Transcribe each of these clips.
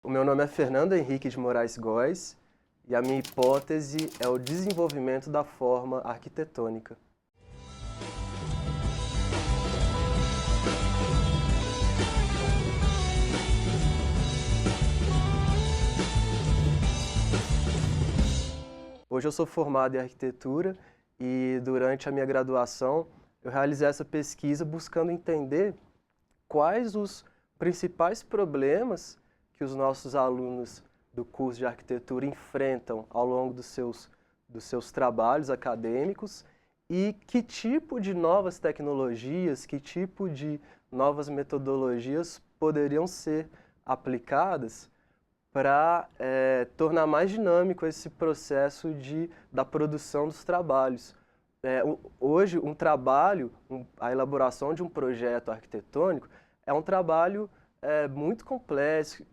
O meu nome é Fernando Henrique de Moraes Góes e a minha hipótese é o desenvolvimento da forma arquitetônica. Hoje eu sou formado em arquitetura e durante a minha graduação eu realizei essa pesquisa buscando entender quais os principais problemas que os nossos alunos do curso de arquitetura enfrentam ao longo dos seus trabalhos acadêmicos e que tipo de novas tecnologias, que tipo de novas metodologias poderiam ser aplicadas para tornar mais dinâmico esse processo da produção dos trabalhos. Hoje, um trabalho, a elaboração de um projeto arquitetônico é um trabalho muito complexo,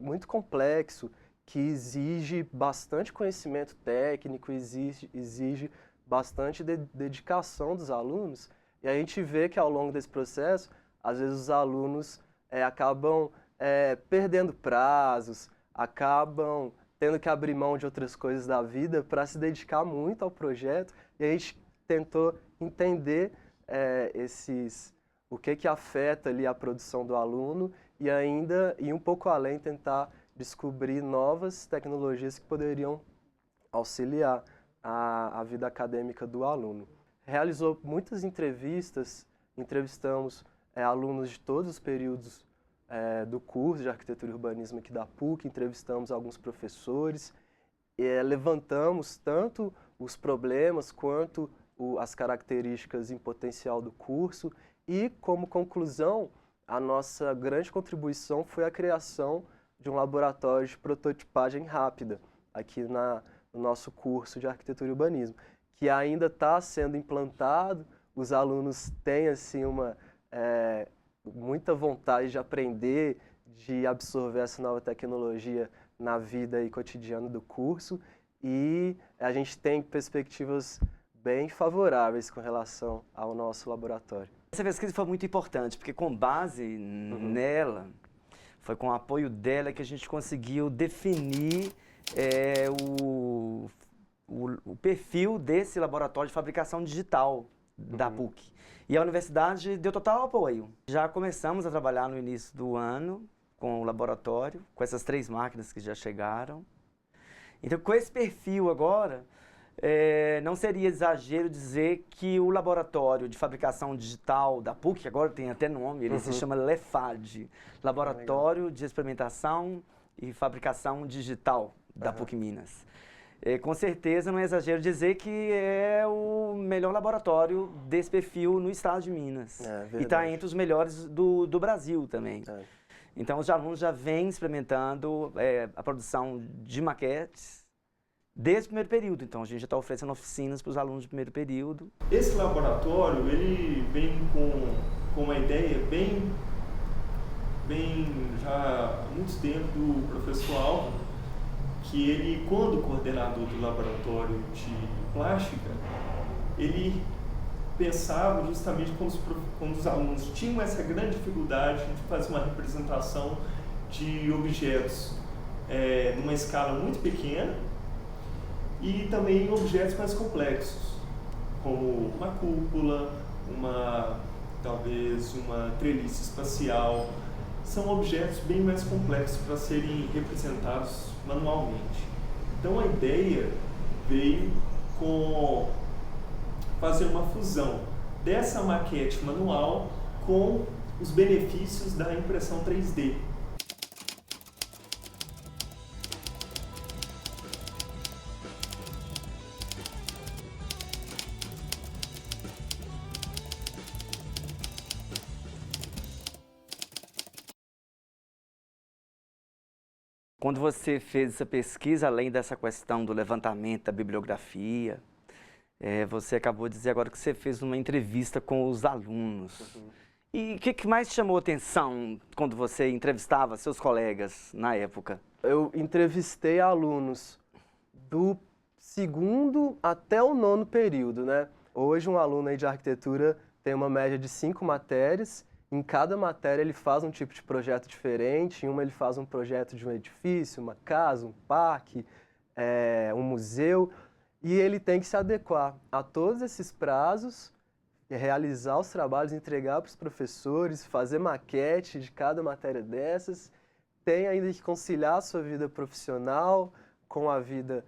que exige bastante conhecimento técnico, exige bastante dedicação dos alunos. E a gente vê que ao longo desse processo, às vezes os alunos acabam perdendo prazos, acabam tendo que abrir mão de outras coisas da vida para se dedicar muito ao projeto. E a gente tentou entender o que afeta ali a produção do aluno e ainda ir um pouco além, tentar descobrir novas tecnologias que poderiam auxiliar a vida acadêmica do aluno. Realizou muitas entrevistas, entrevistamos alunos de todos os períodos do curso de Arquitetura e Urbanismo aqui da PUC, entrevistamos alguns professores, levantamos tanto os problemas quanto as características em potencial do curso e, como conclusão, a nossa grande contribuição foi a criação de um laboratório de prototipagem rápida aqui no nosso curso de Arquitetura e Urbanismo, que ainda está sendo implantado. Os alunos têm assim, muita vontade de aprender, de absorver essa nova tecnologia na vida e cotidiana do curso, e a gente tem perspectivas bem favoráveis com relação ao nosso laboratório. Essa pesquisa foi muito importante, porque com base nela, foi com o apoio dela que a gente conseguiu definir o perfil desse laboratório de fabricação digital da PUC. E a universidade deu total apoio. Já começamos a trabalhar no início do ano com o laboratório, com essas 3 máquinas que já chegaram. Então, com esse perfil agora, não seria exagero dizer que o laboratório de fabricação digital da PUC, agora tem até nome, ele se chama LEFAD, Laboratório de Experimentação e Fabricação Digital da PUC Minas. Com certeza não é exagero dizer que é o melhor laboratório desse perfil no estado de Minas. E está entre os melhores do Brasil também. Então os alunos já vêm experimentando a produção de maquetes desde o primeiro período. Então a gente já está oferecendo oficinas para os alunos do primeiro período. Esse laboratório ele vem com uma ideia bem já há muito tempo do professor Alvo, que ele, quando coordenador do laboratório de plástica, ele pensava justamente quando os alunos tinham essa grande dificuldade de fazer uma representação de objetos numa escala muito pequena e também objetos mais complexos, como uma cúpula, talvez uma treliça espacial. São objetos bem mais complexos para serem representados manualmente. Então a ideia veio com fazer uma fusão dessa maquete manual com os benefícios da impressão 3D. Quando você fez essa pesquisa, além dessa questão do levantamento da bibliografia, você acabou de dizer agora que você fez uma entrevista com os alunos. E o que mais chamou a atenção quando você entrevistava seus colegas na época? Eu entrevistei alunos do 2º até o 9º período, né? Hoje um aluno aí de arquitetura tem uma média de 5 matérias em cada matéria ele faz um tipo de projeto diferente. Em uma ele faz um projeto de um edifício, uma casa, um parque, um museu, e ele tem que se adequar a todos esses prazos, realizar os trabalhos, entregar para os professores, fazer maquete de cada matéria dessas. Tem ainda que conciliar a sua vida profissional com a vida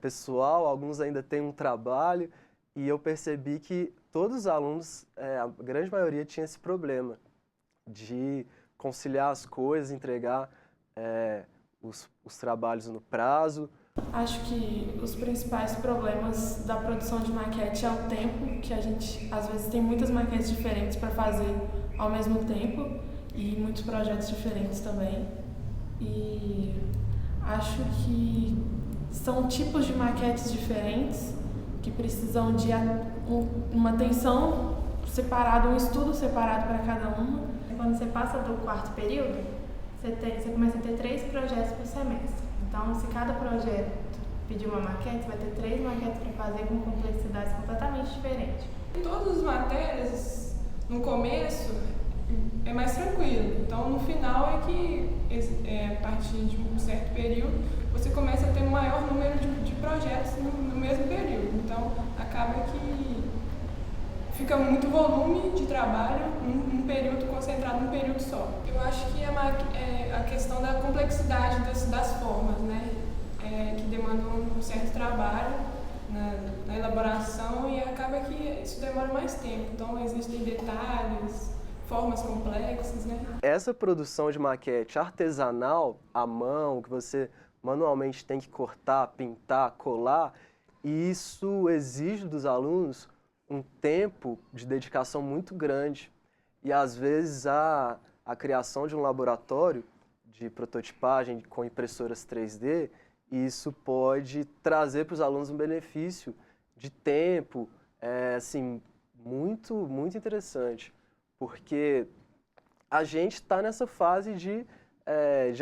pessoal, alguns ainda têm um trabalho, e eu percebi que todos os alunos, a grande maioria, tinha esse problema de conciliar as coisas, entregar os trabalhos no prazo. Acho que os principais problemas da produção de maquete é o tempo, que a gente às vezes tem muitas maquetes diferentes para fazer ao mesmo tempo e muitos projetos diferentes também. E acho que são tipos de maquetes diferentes que precisam de uma atenção separada, um estudo separado para cada uma. Quando você passa do quarto período, você começa a ter 3 projetos por semestre. Então, se cada projeto pedir uma maquete, você vai ter 3 maquetes para fazer com complexidades completamente diferentes. Em todas as matérias, no começo, é mais tranquilo. Então, no final é que, a partir de um certo período, você começa a ter um maior número de projetos no mesmo período. Então, acaba que fica muito volume de trabalho num período concentrado num período só. Eu acho que a questão da complexidade das formas, né? Que demandam um certo trabalho na elaboração e acaba que isso demora mais tempo. Então, existem detalhes, formas complexas, né? Essa produção de maquete artesanal, à mão, que você manualmente tem que cortar, pintar, colar, e isso exige dos alunos um tempo de dedicação muito grande. E, às vezes, a criação de um laboratório de prototipagem com impressoras 3D, isso pode trazer para os alunos um benefício de tempo, assim, muito, muito interessante. Porque a gente está nessa fase de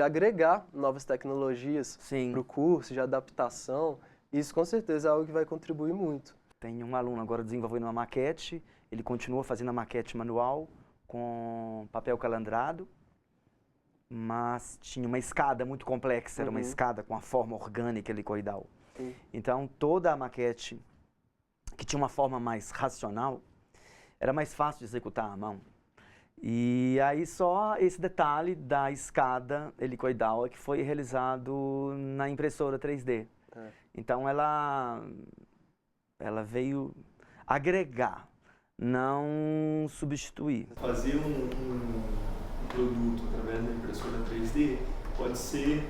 agregar novas tecnologias para o curso, de adaptação. Isso, com certeza, é algo que vai contribuir muito. Tem um aluno agora desenvolvendo uma maquete, ele continua fazendo a maquete manual com papel calandrado, mas tinha uma escada muito complexa, era uma escada com a forma orgânica helicoidal. Então, toda a maquete que tinha uma forma mais racional, era mais fácil de executar à mão. E aí só esse detalhe da escada helicoidal é que foi realizado na impressora 3D. Então, ela veio agregar, não substituir. Fazer um produto através da impressora 3D pode ser,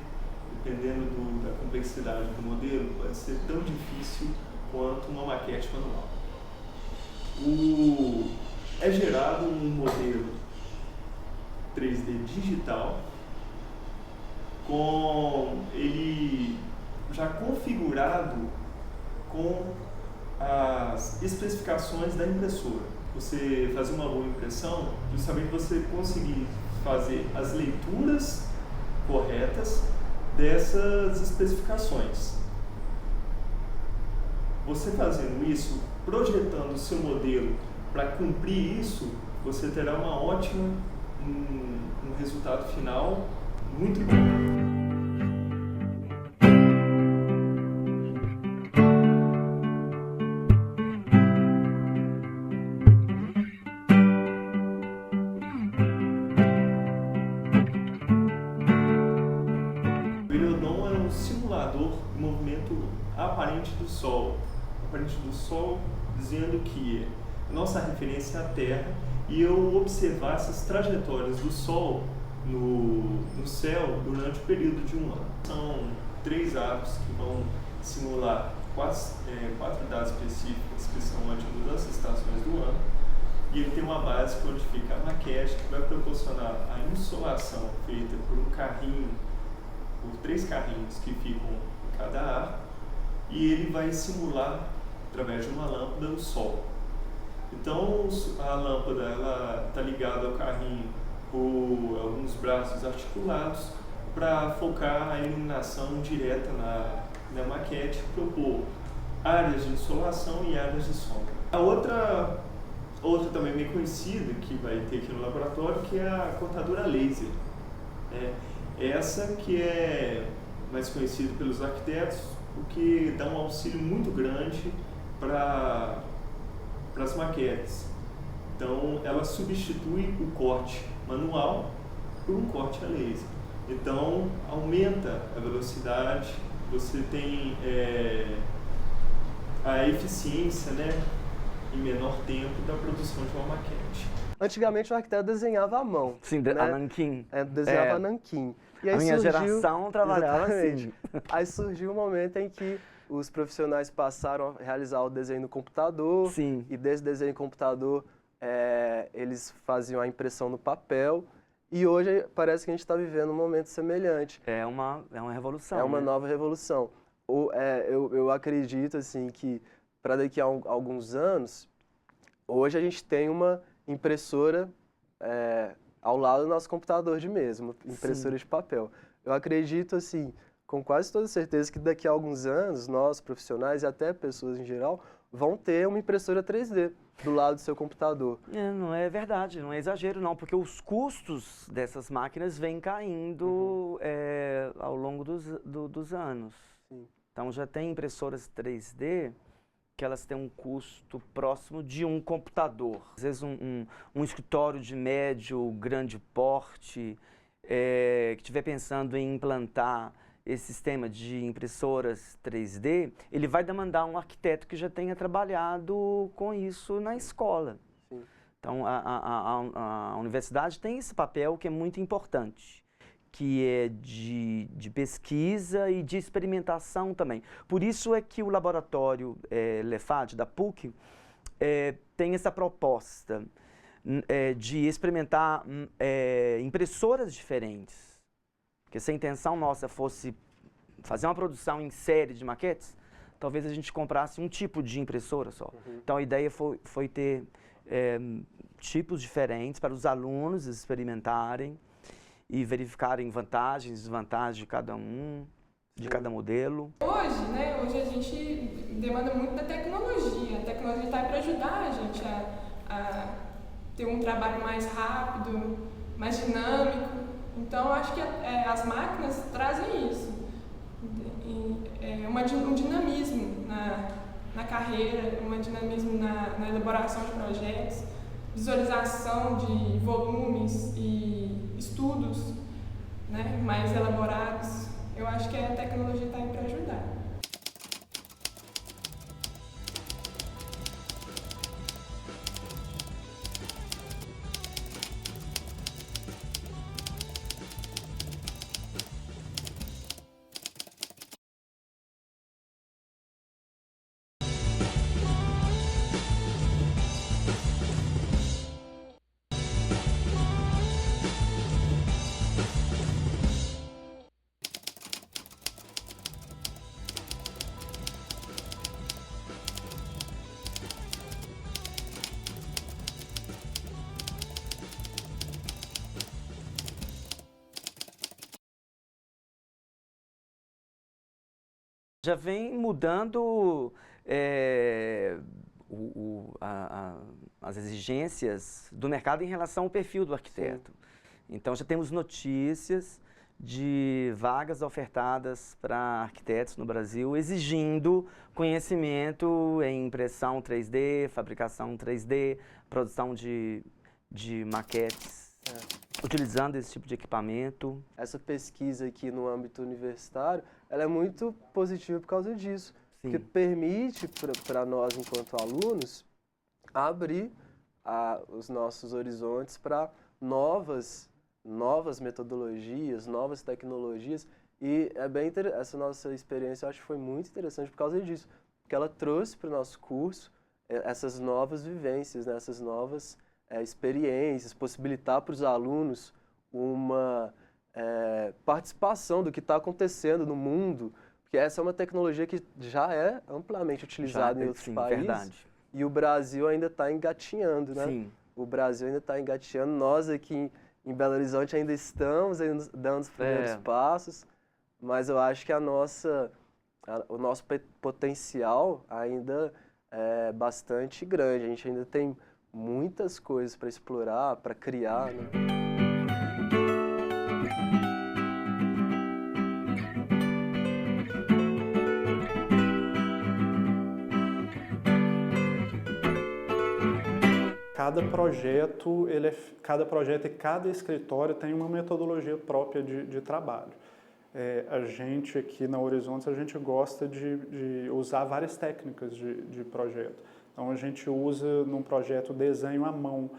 dependendo da complexidade do modelo, pode ser tão difícil quanto uma maquete manual. É gerado um modelo 3D digital com ele já configurado com as especificações da impressora. Você fazer uma boa impressão, justamente você conseguir fazer as leituras corretas dessas especificações. Você fazendo isso, projetando o seu modelo para cumprir isso, você terá um resultado final muito bom. O movimento aparente do Sol. Aparente do Sol dizendo que nossa referência é a Terra e eu observar essas trajetórias do Sol no céu durante o período de um ano. São 3 aves que vão simular 4 datas específicas que são antes das estações do ano e ele tem uma base que fica a maquete que vai proporcionar a insolação feita por um carrinho, por 3 carrinhos que ficam em cada ar, e ele vai simular, através de uma lâmpada, o Sol. Então, a lâmpada está ligada ao carrinho por alguns braços articulados para focar a iluminação direta na maquete, propor áreas de insolação e áreas de sombra. A outra outra também bem conhecida que vai ter aqui no laboratório, que é a cortadora laser. Essa que é mais conhecida pelos arquitetos, o que dá um auxílio muito grande para as maquetes. Então, ela substitui o corte manual por um corte a laser. Então, aumenta a velocidade, você tem a eficiência, né, em menor tempo da produção de uma maquete. Antigamente o arquiteto desenhava à mão. Sim, né? a nanquim. Desenhava nanquim. E aí A minha surgiu, geração trabalhava exatamente. assim. Aí surgiu o momento em que os profissionais passaram a realizar o desenho no computador. Sim. E desse desenho no computador, eles faziam a impressão no papel. E hoje parece que a gente está vivendo um momento semelhante. É uma revolução. É uma né? nova revolução. Eu acredito assim, que para daqui a alguns anos, hoje a gente tem uma impressora ao lado do nosso computador de mesa, uma impressora de papel. Eu acredito, assim, com quase toda certeza que daqui a alguns anos, nós, profissionais e até pessoas em geral, vão ter uma impressora 3D do lado do seu computador. Não é verdade, não é exagero não, porque os custos dessas máquinas vêm caindo ao longo dos anos. Sim. Então já tem impressoras 3D que elas têm um custo próximo de um computador. Às vezes um escritório de médio, grande porte, que estiver pensando em implantar esse sistema de impressoras 3D, ele vai demandar um arquiteto que já tenha trabalhado com isso na escola. Sim. Então, a universidade tem esse papel que é muito importante, que é de pesquisa e de experimentação também. Por isso é que o laboratório LEFAD, da PUC, tem essa proposta de experimentar impressoras diferentes. Porque se a intenção nossa fosse fazer uma produção em série de maquetes, talvez a gente comprasse um tipo de impressora só. Uhum. Então a ideia foi ter tipos diferentes para os alunos experimentarem e verificarem vantagens e desvantagens de cada de cada modelo. Hoje a gente demanda muito da tecnologia. A tecnologia está aí para ajudar a gente a ter um trabalho mais rápido, mais dinâmico. Então, acho que as máquinas trazem isso, um dinamismo na carreira, um dinamismo na elaboração de projetos, visualização de volumes e estudos, né, mais elaborados. Eu acho que a tecnologia está aí para ajudar. Já vem mudando as exigências do mercado em relação ao perfil do arquiteto. Sim. Então já temos notícias de vagas ofertadas para arquitetos no Brasil exigindo conhecimento em impressão 3D, fabricação 3D, produção de maquetes, utilizando esse tipo de equipamento. Essa pesquisa aqui no âmbito universitário, ela é muito positiva por causa disso. Sim. Porque permite para nós, enquanto alunos, abrir os nossos horizontes para novas metodologias, novas tecnologias. E essa nossa experiência, eu acho que foi muito interessante por causa disso. Porque ela trouxe para o nosso curso essas novas vivências, né? Essas novas experiências, possibilitar para os alunos uma participação do que está acontecendo no mundo, porque essa é uma tecnologia que já é amplamente utilizada em outros países. Verdade. E o Brasil ainda está engatinhando, né? Sim. O Brasil ainda está engatinhando. Nós aqui em Belo Horizonte ainda estamos dando os primeiros passos, mas eu acho que o nosso potencial ainda é bastante grande. A gente ainda tem muitas coisas para explorar, para criar, né? Cada projeto e cada escritório tem uma metodologia própria de trabalho. A gente aqui na Horizontes, a gente gosta de usar várias técnicas de projeto. Então, a gente usa num projeto desenho à mão,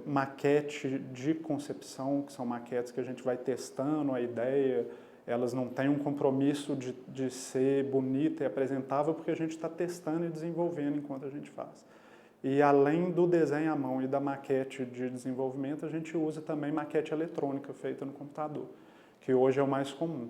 maquete de concepção, que são maquetes que a gente vai testando a ideia, elas não têm um compromisso de ser bonita e apresentável, porque a gente está testando e desenvolvendo enquanto a gente faz. E além do desenho à mão e da maquete de desenvolvimento, a gente usa também maquete eletrônica feita no computador, que hoje é o mais comum.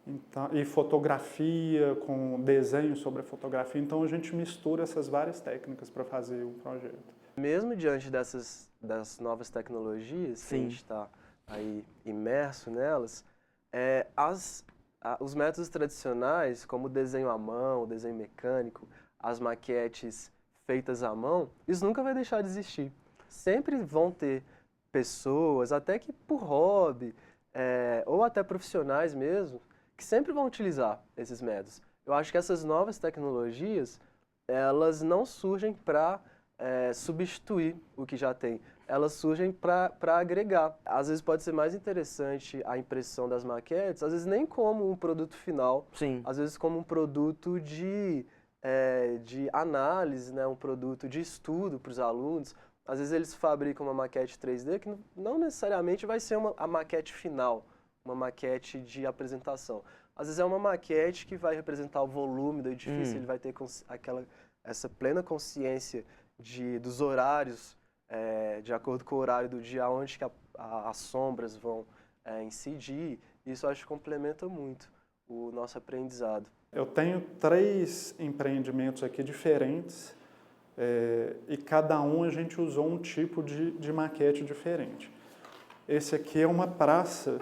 Então, e fotografia com desenho sobre a fotografia, então a gente mistura essas várias técnicas para fazer o projeto. Mesmo diante das novas tecnologias, que a gente está aí imerso nelas, os métodos tradicionais, como o desenho à mão, o desenho mecânico, as maquetes feitas à mão, isso nunca vai deixar de existir. Sempre vão ter pessoas, até que por hobby, ou até profissionais mesmo, que sempre vão utilizar esses métodos. Eu acho que essas novas tecnologias, elas não surgem para substituir o que já tem. Elas surgem para agregar. Às vezes pode ser mais interessante a impressão das maquetes, às vezes nem como um produto final, às vezes como um produto de análise, né, um produto de estudo para os alunos. Às vezes eles fabricam uma maquete 3D que não necessariamente vai ser a maquete final, uma maquete de apresentação. Às vezes é uma maquete que vai representar o volume do edifício, ele vai ter essa plena consciência dos horários, de acordo com o horário do dia, onde que as sombras vão incidir. Isso eu acho que complementa muito o nosso aprendizado. Eu tenho 3 empreendimentos aqui diferentes e cada um a gente usou um tipo de maquete diferente. Esse aqui é uma praça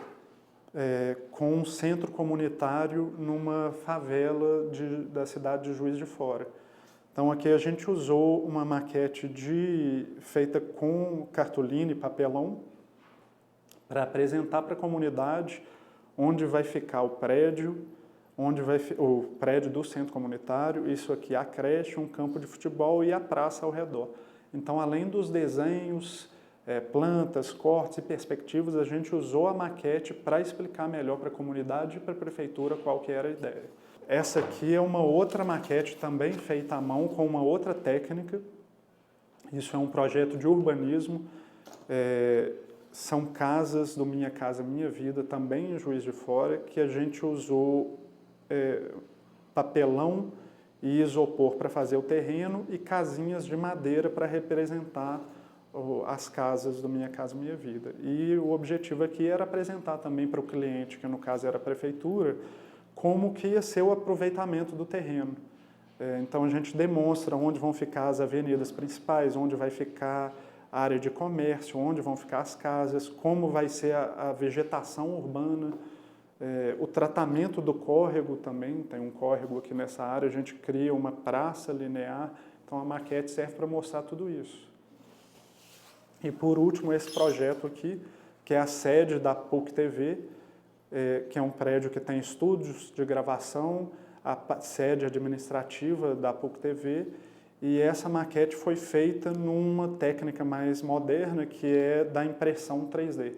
com um centro comunitário numa favela da cidade de Juiz de Fora. Então aqui a gente usou uma maquete feita com cartolina e papelão para apresentar para a comunidade onde vai ficar o prédio, o prédio do centro comunitário, isso aqui a creche, um campo de futebol e a praça ao redor. Então, além dos desenhos, plantas, cortes e perspectivas, a gente usou a maquete para explicar melhor para a comunidade e para a prefeitura qual que era a ideia. Essa aqui é uma outra maquete também feita à mão com uma outra técnica. Isso é um projeto de urbanismo. São casas do Minha Casa Minha Vida, também em Juiz de Fora, que a gente usou papelão e isopor para fazer o terreno e casinhas de madeira para representar as casas do Minha Casa Minha Vida. E o objetivo aqui era apresentar também para o cliente, que no caso era a prefeitura, como que ia ser o aproveitamento do terreno. Então a gente demonstra onde vão ficar as avenidas principais, onde vai ficar a área de comércio, onde vão ficar as casas, como vai ser a vegetação urbana, o tratamento do córrego também, tem um córrego aqui nessa área, a gente cria uma praça linear, então a maquete serve para mostrar tudo isso. E por último, esse projeto aqui, que é a sede da PUC TV, que é um prédio que tem estúdios de gravação, a sede administrativa da PUC TV, e essa maquete foi feita numa técnica mais moderna, que é da impressão 3D.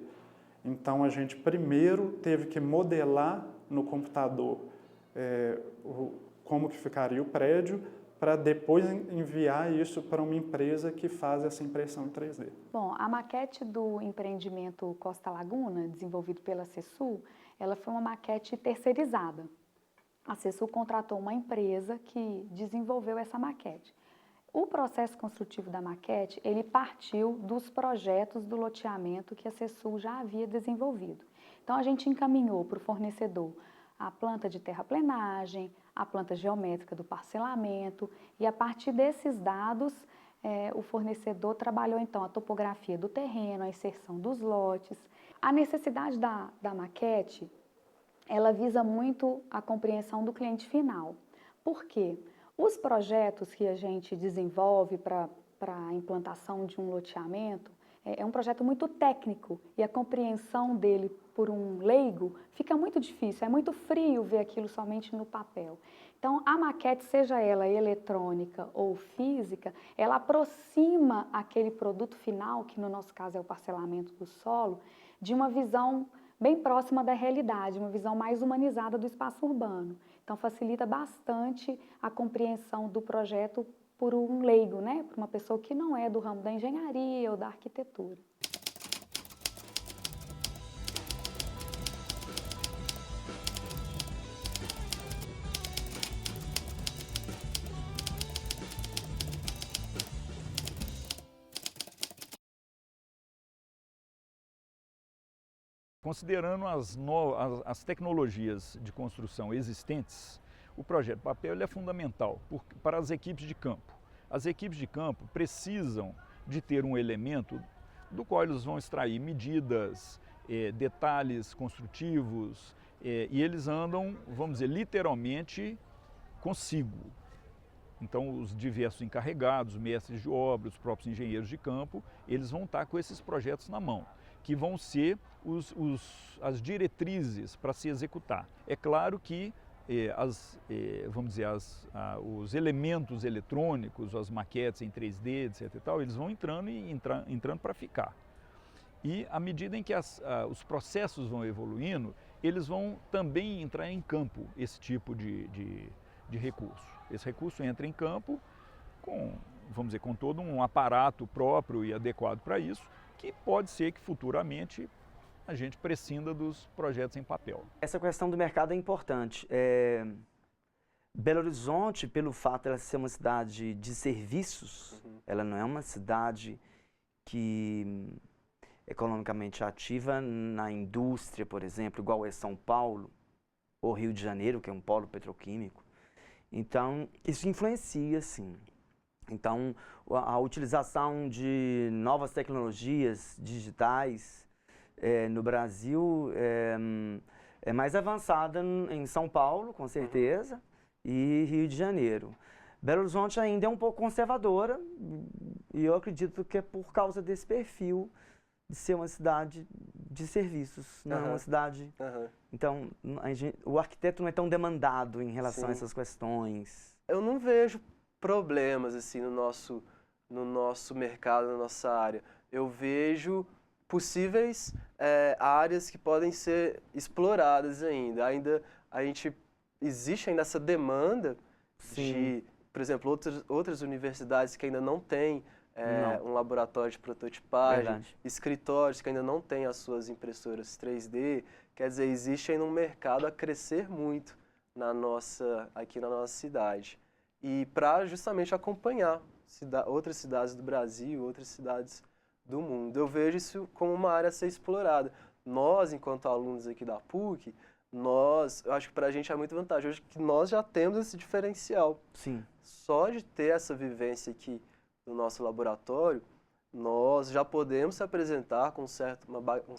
Então, a gente primeiro teve que modelar no computador como que ficaria o prédio, para depois enviar isso para uma empresa que faz essa impressão em 3D. Bom, a maquete do empreendimento Costa Laguna, desenvolvido pela CESUL, ela foi uma maquete terceirizada. A CESUL contratou uma empresa que desenvolveu essa maquete. O processo construtivo da maquete, ele partiu dos projetos do loteamento que a CESUL já havia desenvolvido. Então, a gente encaminhou para o fornecedor a planta de terraplenagem, a planta geométrica do parcelamento, e a partir desses dados, o fornecedor trabalhou então a topografia do terreno, a inserção dos lotes. A necessidade da maquete, ela visa muito a compreensão do cliente final. Por quê? Os projetos que a gente desenvolve para para a implantação de um loteamento é um projeto muito técnico e a compreensão dele por um leigo fica muito difícil, é muito frio ver aquilo somente no papel. Então, a maquete, seja ela eletrônica ou física, ela aproxima aquele produto final, que no nosso caso é o parcelamento do solo, de uma visão bem próxima da realidade, uma visão mais humanizada do espaço urbano. Então, facilita bastante a compreensão do projeto por um leigo, né? Por uma pessoa que não é do ramo da engenharia ou da arquitetura. Considerando as tecnologias de construção existentes, o projeto papel ele é fundamental para as equipes de campo. As equipes de campo precisam de ter um elemento do qual eles vão extrair medidas, detalhes construtivos, e eles andam, vamos dizer, literalmente consigo. Então, os diversos encarregados, mestres de obra, os próprios engenheiros de campo, eles vão estar com esses projetos na mão, que vão ser as diretrizes para se executar. É claro que vamos dizer, os elementos eletrônicos, as maquetes em 3D, etc. e tal, eles vão entrando para ficar. E à medida em que os processos vão evoluindo, eles vão também entrar em campo esse tipo de recurso. Esse recurso entra em campo vamos dizer, com todo um aparato próprio e adequado para isso, que pode ser que futuramente a gente prescinda dos projetos em papel. Essa questão do mercado é importante. Belo Horizonte, pelo fato de ela ser uma cidade de serviços, ela não é uma cidade que economicamente ativa na indústria, por exemplo, igual é São Paulo ou Rio de Janeiro, que é um polo petroquímico. Então, isso influencia, sim. Então, a utilização de novas tecnologias digitais no Brasil é mais avançada em São Paulo, com certeza, e Rio de Janeiro. Belo Horizonte ainda é um pouco conservadora, e eu acredito que é por causa desse perfil de ser uma cidade de serviços, não é uma cidade... Então, o arquiteto não é tão demandado em relação a essas questões. Eu não vejo problemas assim no nosso mercado, na nossa área. Eu vejo possíveis áreas que podem ser exploradas ainda. Existe ainda essa demanda de, por exemplo, outras universidades que ainda não têm um laboratório de prototipagem, escritórios que ainda não têm as suas impressoras 3D. Quer dizer, existe ainda um mercado a crescer muito aqui na nossa cidade. E para justamente acompanhar outras cidades do Brasil, outras cidades do mundo. Eu vejo isso como uma área a ser explorada. Nós, enquanto alunos aqui da PUC, eu acho que para a gente é muito vantajoso que nós já temos esse diferencial. Sim. Só de ter essa vivência aqui no nosso laboratório, nós já podemos se apresentar com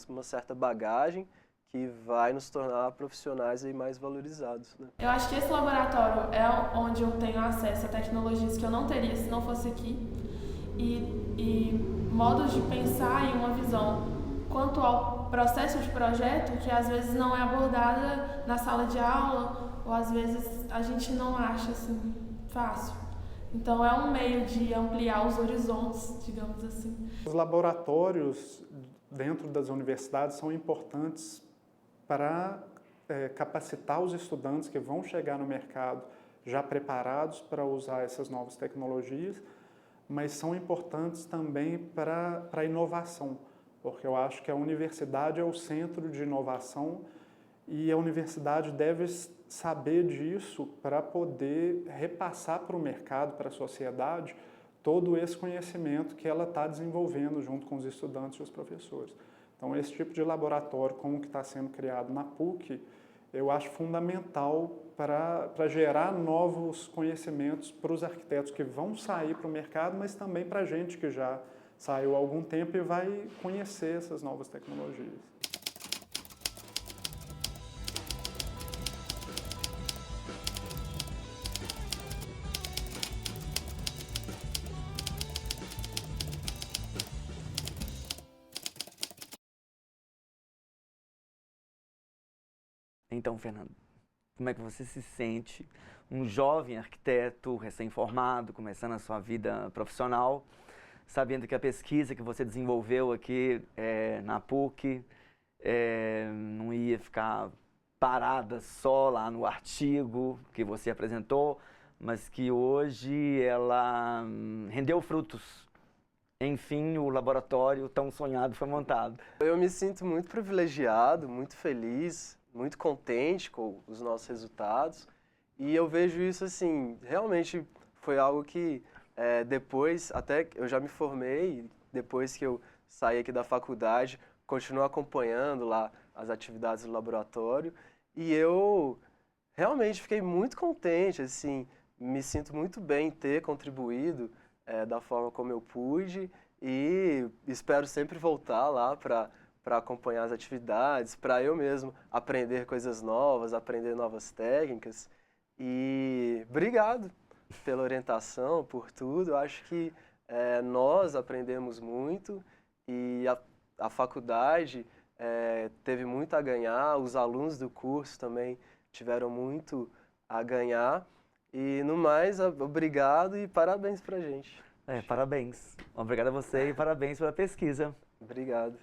uma certa bagagem que vai nos tornar profissionais aí mais valorizados, né? Eu acho que esse laboratório é onde eu tenho acesso a tecnologias que eu não teria se não fosse aqui e modos de pensar em uma visão quanto ao processo de projeto que às vezes não é abordada na sala de aula ou às vezes a gente não acha assim fácil. Então é um meio de ampliar os horizontes, digamos assim. Os laboratórios dentro das universidades são importantes para capacitar os estudantes que vão chegar no mercado já preparados para usar essas novas tecnologias, mas são importantes também para a inovação, porque eu acho que a universidade é o centro de inovação e a universidade deve saber disso para poder repassar para o mercado, para a sociedade, todo esse conhecimento que ela está desenvolvendo junto com os estudantes e os professores. Então, esse tipo de laboratório, como o que está sendo criado na PUC, eu acho fundamental para gerar novos conhecimentos para os arquitetos que vão sair para o mercado, mas também para a gente que já saiu há algum tempo e vai conhecer essas novas tecnologias. Então, Fernando, como é que você se sente, um jovem arquiteto recém-formado, começando a sua vida profissional, sabendo que a pesquisa que você desenvolveu aqui na PUC não ia ficar parada só lá no artigo que você apresentou, mas que hoje ela rendeu frutos. Enfim, o laboratório tão sonhado foi montado. Eu me sinto muito privilegiado, muito feliz, muito contente com os nossos resultados. E eu vejo isso assim, realmente foi algo que depois, até eu já me formei, depois que eu saí aqui da faculdade, continuo acompanhando lá as atividades do laboratório. E eu realmente fiquei muito contente, assim, me sinto muito bem em ter contribuído da forma como eu pude e espero sempre voltar lá para acompanhar as atividades, para eu mesmo aprender coisas novas, aprender novas técnicas. E obrigado pela orientação, por tudo. Eu acho que nós aprendemos muito e a faculdade teve muito a ganhar, os alunos do curso também tiveram muito a ganhar. E no mais, obrigado e parabéns pra gente. Parabéns. Obrigado a você e parabéns pela pesquisa. Obrigado.